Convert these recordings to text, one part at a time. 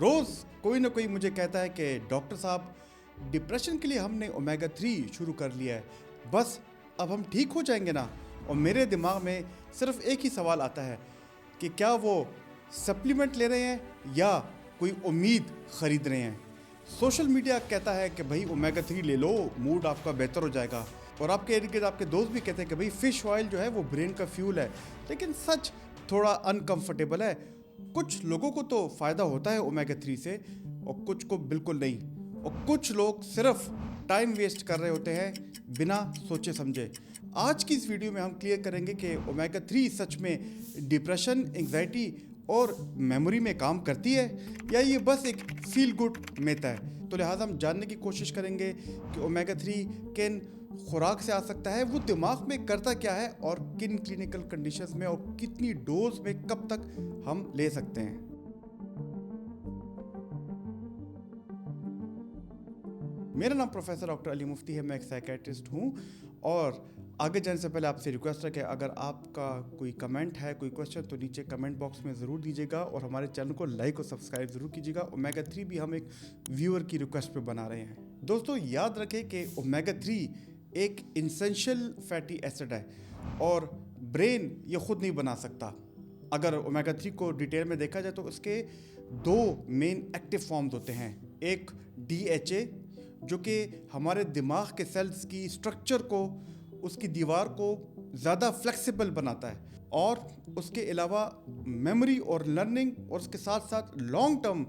روز کوئی نہ کوئی مجھے کہتا ہے کہ ڈاکٹر صاحب ڈپریشن کے لیے ہم نے اومیگا 3 شروع کر لیا ہے، بس اب ہم ٹھیک ہو جائیں گے نا؟ اور میرے دماغ میں صرف ایک ہی سوال آتا ہے کہ کیا وہ سپلیمنٹ لے رہے ہیں یا کوئی امید خرید رہے ہیں؟ سوشل میڈیا کہتا ہے کہ بھائی اومیگا 3 لے لو، موڈ آپ کا بہتر ہو جائے گا، اور آپ کے ارد گرد آپ کے دوست بھی کہتے ہیں کہ بھائی فش آئل جو ہے وہ برین کا فیول ہے، لیکن سچ تھوڑا انکمفرٹیبل ہے۔ کچھ لوگوں کو تو فائدہ ہوتا ہے اومیگا 3 سے اور کچھ کو بالکل نہیں، اور کچھ لوگ صرف ٹائم ویسٹ کر رہے ہوتے ہیں بنا سوچے سمجھے۔ آج کی اس ویڈیو میں ہم کلیئر کریں گے کہ اومیگا 3 سچ میں ڈپریشن، انگزائٹی اور میموری میں کام کرتی ہے یا یہ بس ایک فیل گڈ میتھ ہے۔ تو لہٰذا ہم جاننے کی کوشش کریں گے کہ اومیگا 3 کن خوراک سے آ سکتا ہے، وہ دماغ میں کرتا کیا ہے، اور کن کلینکل کنڈیشنز میں اور کتنی ڈوز میں کب تک ہم لے سکتے ہیں۔ میرا نام پروفیسر ڈاکٹر علی مفتی ہے، میں ایک سائیکیٹرسٹ ہوں، اور آگے جانے سے پہلے آپ سے ریکویسٹ ہے کہ اگر آپ کا کوئی کمنٹ ہے، کوئی کوشچن، تو نیچے کمنٹ باکس میں ضرور دیجیے گا، اور ہمارے چینل کو لائک اور سبسکرائب ضرور کیجیے گا۔ اومیگا 3 بھی ہم ایک ویور کی ریکویسٹ پہ بنا رہے ہیں۔ دوستو یاد رکھیں کہ اومیگا 3 ایک اسینشیل فیٹی ایسڈ ہے اور برین یہ خود نہیں بنا سکتا۔ اگر اومیگا 3 کو ڈیٹیل میں دیکھا جائے تو اس کے دو مین ایکٹیو فارمز ہوتے ہیں، ایک DHA جو کہ ہمارے دماغ کے سیلز کی اسٹرکچر کو، اس کی دیوار کو زیادہ فلیکسیبل بناتا ہے، اور اس کے علاوہ میموری اور لرننگ اور اس کے ساتھ ساتھ لانگ ٹرم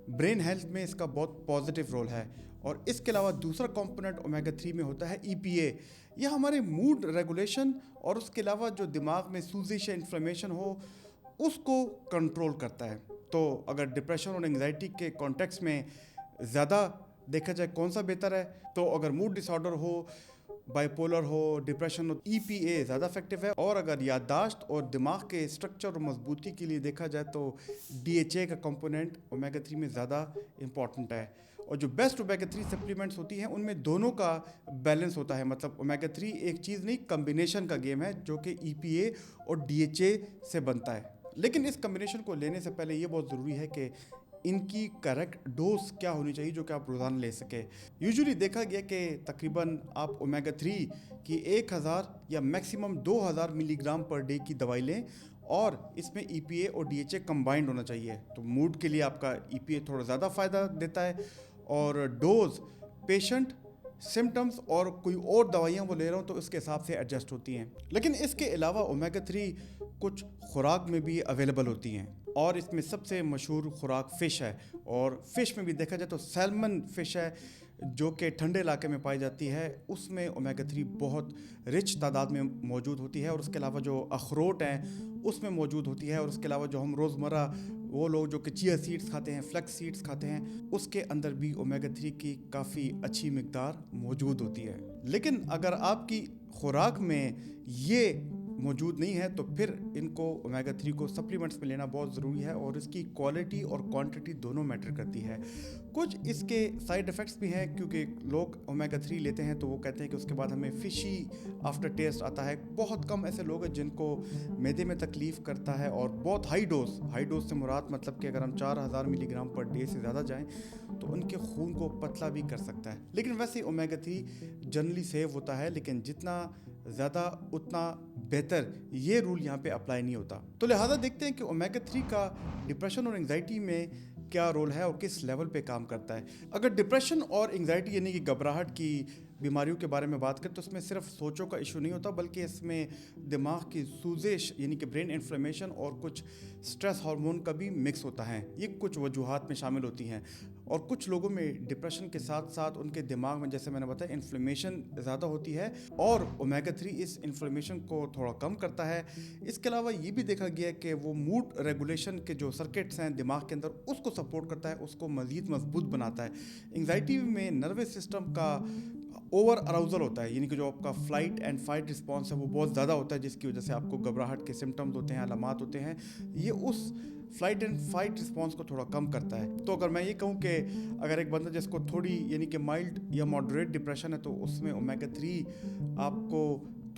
برین ہیلتھ میں اس کا بہت پازیٹیو رول ہے۔ اور اس کے علاوہ دوسرا کمپوننٹ اومیگا 3 میں ہوتا ہے EPA، یہ ہمارے موڈ ریگولیشن اور اس کے علاوہ جو دماغ میں سوزش یا انفلیمیشن ہو اس کو کنٹرول کرتا ہے۔ تو اگر ڈپریشن اور انگزائٹی کے کانٹیکس میں زیادہ دیکھا جائے کون سا بہتر ہے، تو اگر موڈ ڈس آرڈر ہو، بائی پولر ہو، ڈپریشن ہو، EPA زیادہ افیکٹو ہے، اور اگر یادداشت اور دماغ کے اسٹرکچر اور مضبوطی کے لیے دیکھا جائے تو DHA کا کمپوننٹ اومیگا 3 میں زیادہ امپورٹنٹ ہے۔ اور جو بیسٹ اومیگا 3 سپلیمنٹس ہوتی ہیں ان میں دونوں کا بیلنس ہوتا ہے، مطلب اومیگا 3 ایک چیز نہیں، کمبینیشن کا گیم ہے جو کہ EPA اور DHA سے بنتا ہے۔ لیکن اس کمبینیشن کو لینے سے پہلے یہ بہت ضروری ہے کہ ان کی کریکٹ ڈوز کیا ہونی چاہیے جو کہ آپ روزانہ لے سکیں۔ یوزولی دیکھا گیا کہ تقریباً آپ اومیگا 3 کی 1000 یا میکسیمم 2000 ملی گرام پر ڈے کی دوائی لیں، اور اس میں EPA اور DHA کمبائنڈ ہونا چاہیے۔ تو موڈ کے لیے آپ کا EPA تھوڑا زیادہ فائدہ دیتا ہے، اور ڈوز پیشنٹ سمٹمز اور کوئی اور دوائیاں وہ لے رہا ہوں تو اس کے حساب سے ایڈجسٹ ہوتی ہیں۔ لیکن اس کے علاوہ اومیگا 3 کچھ خوراک میں بھی اویلیبل ہوتی ہیں، اور اس میں سب سے مشہور خوراک فش ہے، اور فش میں بھی دیکھا جائے تو سیلمن فش ہے جو کہ ٹھنڈے علاقے میں پائی جاتی ہے، اس میں اومیگا 3 بہت رچ تعداد میں موجود ہوتی ہے، اور اس کے علاوہ جو اخروٹ ہیں اس میں موجود ہوتی ہے، اور اس کے علاوہ جو ہم روزمرہ وہ لوگ جو کہ چیا سیڈز کھاتے ہیں، فلیکس سیڈز کھاتے ہیں، اس کے اندر بھی اومیگا 3 کی کافی اچھی مقدار موجود ہوتی ہے۔ لیکن اگر آپ کی خوراک میں یہ موجود نہیں ہے تو پھر ان کو اومیگا 3 کو سپلیمنٹس میں لینا بہت ضروری ہے، اور اس کی کوالٹی اور کوانٹٹی دونوں میٹر کرتی ہے۔ کچھ اس کے سائیڈ ایفیکٹس بھی ہیں، کیونکہ لوگ اومیگا 3 لیتے ہیں تو وہ کہتے ہیں کہ اس کے بعد ہمیں فشی آفٹر ٹیسٹ آتا ہے۔ بہت کم ایسے لوگ ہیں جن کو معدے میں تکلیف کرتا ہے، اور بہت ہائی ڈوز سے مراد مطلب کہ اگر ہم 4000 ملی گرام پر ڈے سے زیادہ جائیں تو ان کے خون کو پتلا بھی کر سکتا ہے۔ لیکن ویسے اومیگا 3 جنرلی سیف ہوتا ہے، لیکن جتنا زیادہ اتنا بہتر، یہ رول یہاں پہ اپلائی نہیں ہوتا۔ تو لہٰذا دیکھتے ہیں کہ اومیگا 3 کا ڈپریشن اور انگزائٹی میں کیا رول ہے اور کس لیول پہ کام کرتا ہے۔ اگر ڈپریشن اور انگزائٹی یعنی کہ گھبراہٹ کی بیماریوں کے بارے میں بات کریں تو اس میں صرف سوچوں کا ایشو نہیں ہوتا، بلکہ اس میں دماغ کی سوزش یعنی کہ برین انفلیمیشن اور کچھ سٹریس ہارمون کا بھی مکس ہوتا ہے۔ یہ کچھ وجوہات میں شامل ہوتی ہیں، اور کچھ لوگوں میں ڈپریشن کے ساتھ ساتھ ان کے دماغ میں، جیسے میں نے بتایا، انفلیمیشن زیادہ ہوتی ہے، اور اومیگا 3 اس انفلیمیشن کو تھوڑا کم کرتا ہے۔ اس کے علاوہ یہ بھی دیکھا گیا ہے کہ وہ موڈ ریگولیشن کے جو سرکٹس ہیں دماغ کے اندر اس کو سپورٹ کرتا ہے، اس کو مزید مضبوط بناتا ہے۔ انگزائٹی میں نروس سسٹم کا اوور اراؤزل ہوتا ہے، یعنی کہ جو آپ کا فلائٹ اینڈ فائٹ رسپانس ہے وہ بہت زیادہ ہوتا ہے، جس کی وجہ سے آپ کو گھبراہٹ کے سمٹمز ہوتے ہیں، علامات ہوتے ہیں۔ یہ اس فلائٹ اینڈ فائٹ رسپانس کو تھوڑا کم کرتا ہے۔ تو اگر میں یہ کہوں کہ اگر ایک بندہ جس کو تھوڑی یعنی کہ مائلڈ یا ماڈریٹ ڈپریشن ہے تو اس میں اومیگا 3 آپ کو